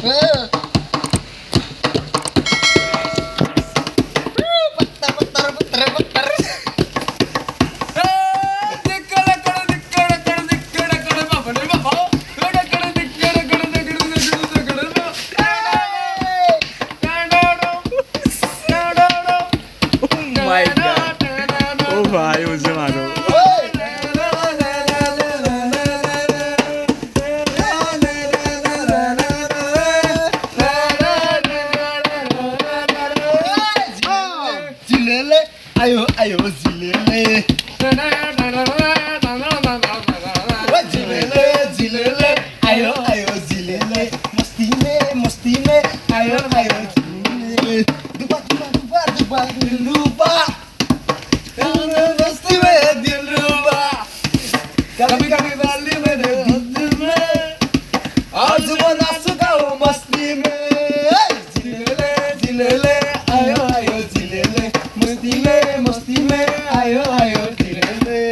My God. ओ भाई मुझे मारो. Zilele, ayo ayo zilele. Zilele, zilele, ayo ayo zilele. Masti me, ayo ayo zilele. Duba duba duba duba diluba. मस्ती में दिलरुबा कभी कभी वाली में दिल में आज वो नाच गाओ मस्ती में जिलेले जिलेले आयो आयो जिलेले मस्ती में आयो आयो जिलेले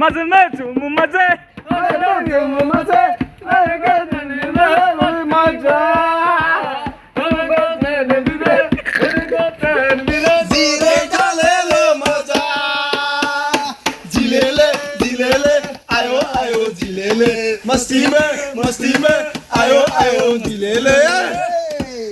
माझं मॅच मजे मस्ती में आयो आयो दिलेले